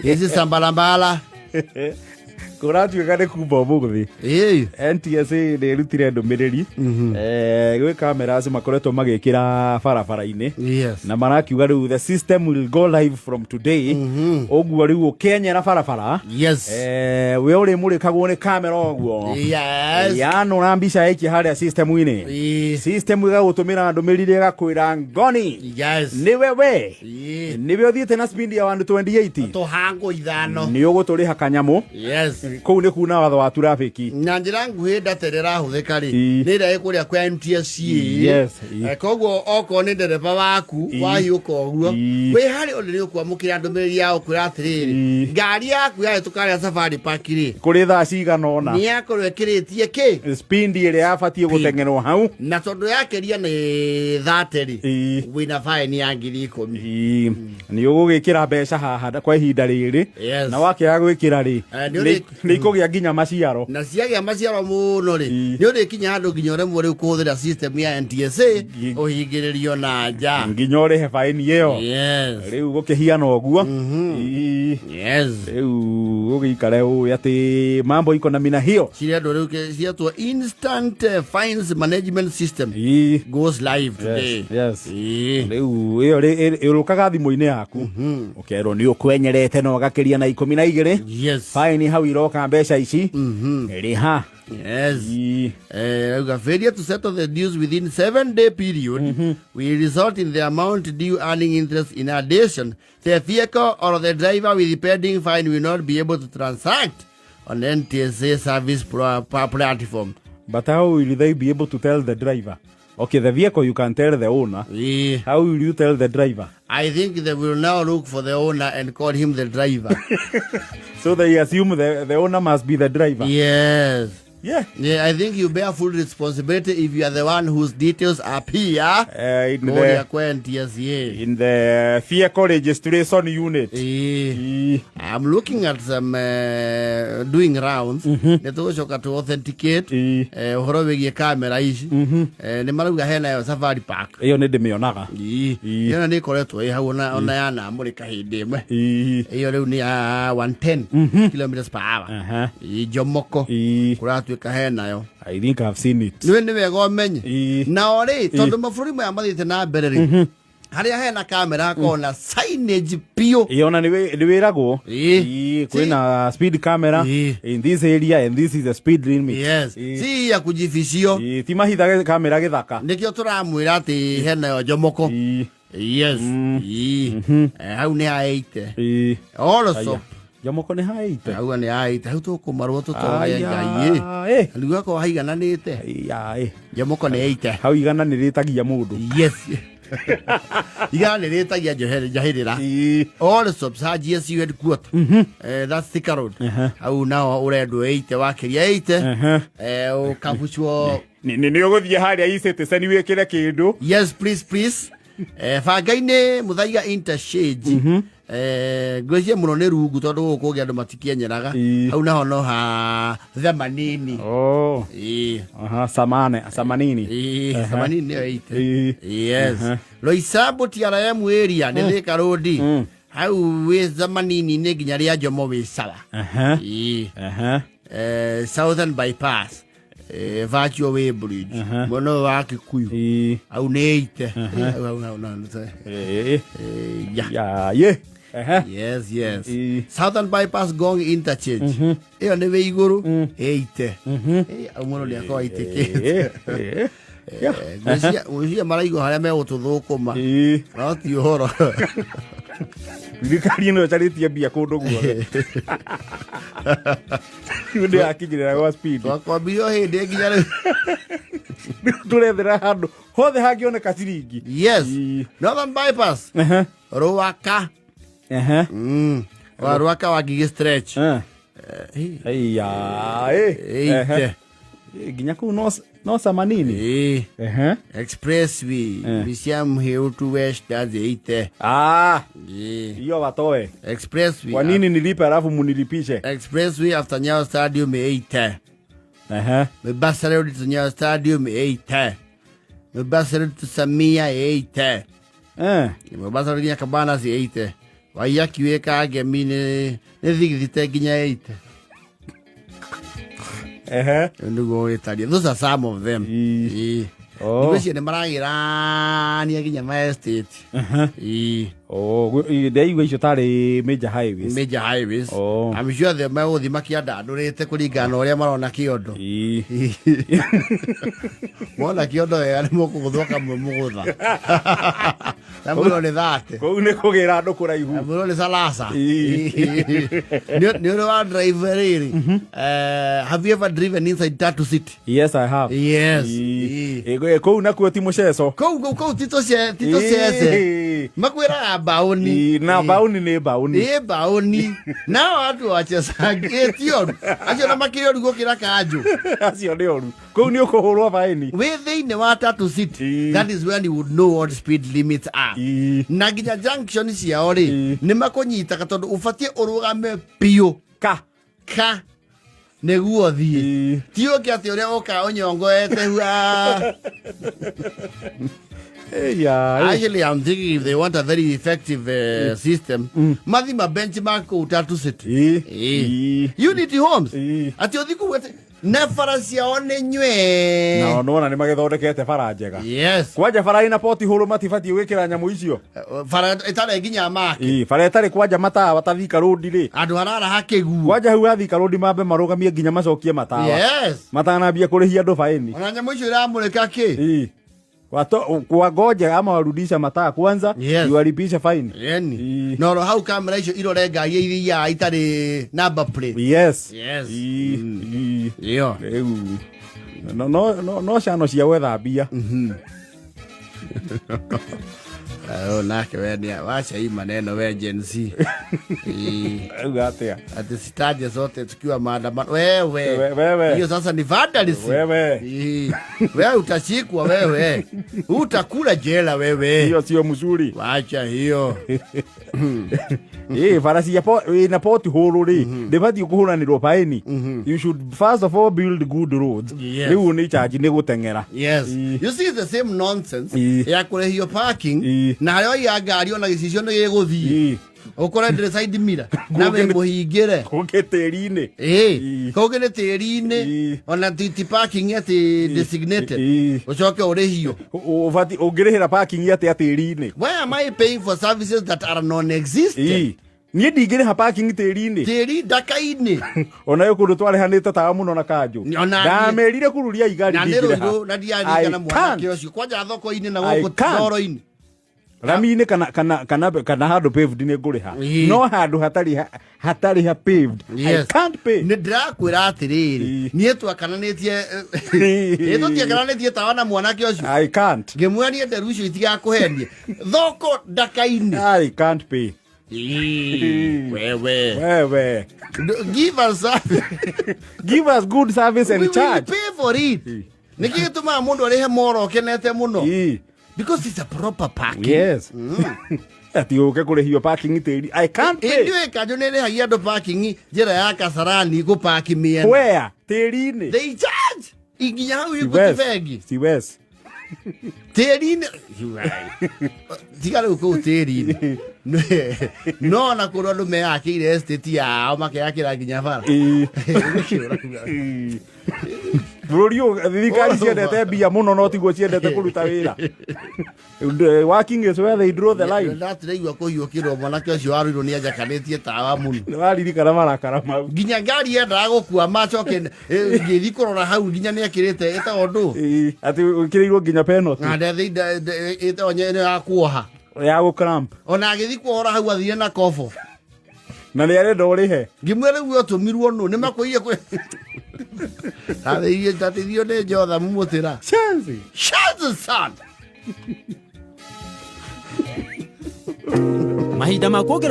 Hizi sambalambala. Kuratuĩka nĩ kumba ũmũthĩ NTSA nĩ ĩrutire ndũmĩrĩri gwĩ cameras makoretwo magĩkĩra barabara-inĩ na marakiuga rĩu the system will go live from today ũguo rĩu ũkenyera barabara we ũrĩ mũrĩkagwo nĩ kamera ũguo yanũra mbica yaiki harĩa system-inĩ system ĩgagũtũmĩra ndũmĩrĩri ĩgakwĩra ngoni nĩwe we nĩwe ũthiĩte na speed ya 128 tũhango ithano nĩ ũgũtũrĩha kanyamũ kũu nĩ kuna watho wa trafiki na njĩra nguhĩ ndaterera hũthĩka rĩ nĩ ĩrĩa ĩkũrĩa kwa NTSA koguo okorwo nĩ ndereba waku wahiũka ũguo wĩ harĩ ũrĩ ũkwamũkĩra ndũmĩrĩri ya ũkwĩra atĩrĩrĩ ngari yaku yahĩtũka harĩa Safari Park rĩ kũrĩ thaa cigana ũna nĩ yakorwo ĩkĩrĩtie kĩ speed ĩrĩa yabatiĩ gũtengerwo hau na tondũ yakeria nĩ 30 rĩ wĩna fine ya 10,000 nĩ ũgũgĩkĩra mbeca haha kwa ihinda rĩrĩ na wakĩaga gwĩkĩra rĩ nĩ ikũgĩa nginya maciaro na ciagĩa maciaro mũno rĩ nĩ ũrĩkinya handũ nginya ũremwo rĩu kũhũthĩra system ya NTSA ũhingĩrĩrio na nja nginya ũrĩhe faini ĩyo rĩu gũkĩhiana ũguo rĩu ũgĩikare ũĩ atĩ mambo iko namna hiyo cirendwo rĩu ciatwo instant fines management system goes live today rĩu ĩyo ĩrũkaga thimũ-inĩ yaku ũkerwo nĩ ũkwenyerete na ũgakĩria na 12 faini hau iroka mbeca ici rĩha failure to settle the dues within 7-day period will result in the amount due earning interest. In addition, the vehicle or the driver with the pending fine will not be able to transact on NTSA service platform. But how will they be able to tell the driver? Okay, the vehicle you can tell the owner. How will you tell the driver? I think they will now look for the owner and call him the driver. So they assume the owner must be the driver. Yes. Yeah, I think you bear full responsibility if you are the one whose details appear in the vehicle registration unit. I'm looking at some doing rounds. To authenticate uhoro wĩgiĩ kamera ici nĩ marauga hena yo Safari Park ĩyo nĩ ndĩmĩonaga ĩyo nĩ ĩkoretwo ĩ hau ona yana mũrĩka hĩndĩ ĩmwe ĩyo rĩu nĩ ya 110 kilometers per hour Jomoko kũratuĩka hena yo. I think I've seen it. Nĩ wega ũmenye na orĩ tondũ mabũrũri maya mathiĩte na mbere rĩ harĩa hena kamera kona signage pio yona nĩ wĩragwo kwĩna speed camera in this area and this is the speed limit. Si ya kujificio ti mahitha kamera gĩthaka nĩkĩo tũramwĩra atĩ hena yo Jomoko hau nĩ haĩte also Jomoko nĩ haĩte hau nĩ haĩte hau tũkũmarwo tũtoge ngai rĩu ako haigananĩte Jomoko nĩ haĩte hau igana nĩ rĩtagia mũndũ igana nĩ rĩtagia njahĩrĩra all stops ha GSU headquarter that's Thika Road hau nao ũrendwo 80 wakĩria 80 ũkabuchwo nĩ ũgũthiĩ harĩa e-citizen wĩkĩre kĩndũ yes please banga-inĩ mũthaiga interchange ngwĩciria mũno nĩ rungu tondũ gũkũ kũgĩa andũ matikienyeraga hau naho no ha Thamanini Samanini nĩyo ĩite Loisambu TRM area nĩ Thika Road hau wĩ Thamanini nĩ nginya rĩa Jomo wĩ sawa Southern Bypass Virtual Way Bridge mono wa Kikuyu au nĩ ĩite yes Southern Bypass Gong interchange ĩyo nĩ wĩ igũrũ ĩite au mono nĩ akwa itikĩte gwĩciria maraigua harĩa megũtũthũkũma no ti ũhoro thirikari ĩno ĩtarĩtie mbia kũndũ guothe nĩ yakinyĩrĩra gwa speed twakwambirio hĩndĩ nginya rĩu tũrethera handũ hothe hangĩoneka ciringi Northern Bypass Ruaka Ruaka wa Gigi Stretch nginya kũu no Samanini Expressway Museum Hill to West that's 80 hiyo watoe Expressway kwa nini nilipe alafu munilipishe Expressway after Nyayo Stadium 80 Mombasa Road to Nyayo Stadium 80 Mombasa Road to Samia 80 Mombasa Road ya Cabanas 80 Waiyaki weka ngemi nĩ thigithite nginya 8. Ndugo italia. Those are some of them. Ndugo nĩ maragĩrania nginya ma estate. Ndeigu icio tarĩ major highways. Major highways. I'm sure they may othi makiandandũrĩte kũringana ũrĩa marona kĩondo. Mona kĩondo wega nĩ mũkũgũthwo kamwe mũgũtha. Na mũno nĩ thate. Kũu nĩ kũgĩra andũ kũraihu. Na mũno nĩ salasa. Nĩ ũrĩ wa drive rĩrĩ. Have you ever driven inside Tatu City? Yes, I have. Yes. Kũu nakuo ti mũceco. Kũu tito cece. Makwĩra baoni. Na baoni nĩ baoni. Nĩ baoni. Na watu wachesangia tioru. Acio na makĩrĩ oru gũkĩra kanjũ. Acio nĩ oru. Kũu nĩ ũkũhũrwo faini. Wĩ thĩinĩ wa Tatu City. That is when you would know what speed limits are. Na nginya junction ciao rĩ nĩ makũnyitaga tondũ ũbatiĩ ũrũgame piũ. Ka nĩguo thiĩ. Ti ũngĩ atĩ ũrĩa ũka ũnyongoete hua. Actually, I'm thinking if they want a very effective system, Madhima benchmark ko Tatu City. Unity Homes. Ati othiku wete nefara cione nywe. Na nona nĩ magĩthondekete bara njega. Yes. Kwanja bara ina poti hũrũ matibatiĩ gwĩkĩra nyamũ icio. Bara itarĩ nginya maki. Bara itarĩ kwanja matawa watathika road rĩ. Andũ harara hakĩgu. Kwanja hau athika road mambe marũgamie nginya macokie matawa. Yes. Matanambia kũrĩhia andũ faini. Ona nyamũ icio iramũrĩka kĩ? Kwa ngoja ama warudisha mataa kwanza, iwalipisha fine. Yani. No hau kamera icio irore ngari iria itarĩ number plate. Yes. Yo. No shano cia wethambia. Nake wenia wacha hii maneno we Gen Z. Ugatea. Ati sitaje zote tukiwa maandamano. Wewe. Hiyo sasa ni vandalism. Wewe utashikwa wewe. Utakula jela wewe. Hiyo sio mzuri. Wacha hiyo. Farasi ya ina poti holo ri. Ndibati kuhuranirwo faini. You should first of all build good roads. Riu ni charge ni gutengera. Yes. You see the same nonsense. Ya kule hiyo parking. Na hayo ya ngari ona gicicio nĩ gĩgũthiĩ ũkore ndĩrĩ side mirror na we mũhingĩre kũngĩ tĩri-inĩ kũngĩ nĩ tĩri-inĩ ona ti parking ati designated ũcoke ũrĩhio ũbati ũngĩrĩhĩra parking atĩa tĩri-inĩ. Why am I paying for services that are non-existent? Niĩ ndingĩrĩha parking tĩri-inĩ. Tĩri ndaka-inĩ. Ona yo kũndũ twarehanĩte tawa mũno na kanjũ. Ndamerire kururia igari ndingĩrĩha. Na nĩ na ndiarigana mwanake ũcio kwanja thoko-inĩ na gũkũ toro-inĩ. Rami-inĩ kana handũ paved nĩ ngũrĩha. No handũ hatarĩ ha paved. I can't pay. Nĩ ndĩrakwĩra atĩrĩrĩ. Niĩ twakananĩtie tũtiakananĩtie tawa na mwanake ũcio. I can't. Ngĩmwĩra nderu icio itigakũhenie. Thoko ndaka-inĩ. I can't pay. Wewe. Give us good service and charge. We pay for it. Nĩkĩ gĩtũmaga mũndũ arĩhe moro kenete mũno. Because it's a proper parking. Yes. Ati ũke kũrĩhio parking tĩri. I can't pay. Ndiũĩ kanjũ nĩ ĩrĩhagia andũ parking njĩra ya Kasarani gũpaki mĩena. Where? Tĩri-inĩ. They charge. Inginya hau ĩgũti bengi. Si west. Tĩri-inĩ. Tiga rĩu kũu tĩri-inĩ. No na kũrĩa andũ meyakĩire estate yao makeyakĩra nginya bara. Bũrũri ũyũ thirikari ciendete mbia mũno no tiguo ciendete kũruta wĩra. Working is where they draw the line. Ndatĩraigua kũhiũkĩrwo mwanake ũcio warũirwo nĩ ajakanĩtie tawa mũno. Nĩwaririkana marakara mau. Nginya ngari yendaga gũkua macoke ngĩthi kũrora hau nginya nĩ ekĩrĩte ĩtagwo ndũ. Ati ũkĩrĩirwo nginya penalty. Na ĩtagwo nyene ya kuoha. Ya gũcramp. Ona agĩthi kuohora hau athire na kobo. Na nĩ arenda ũrĩhe. Ngĩmwĩra rĩu ũtũmirwo nũ nĩ makũiye kwĩ. Tatithio nĩ njotha mũmũtĩra. Chance son. Mahinda ma kuongerera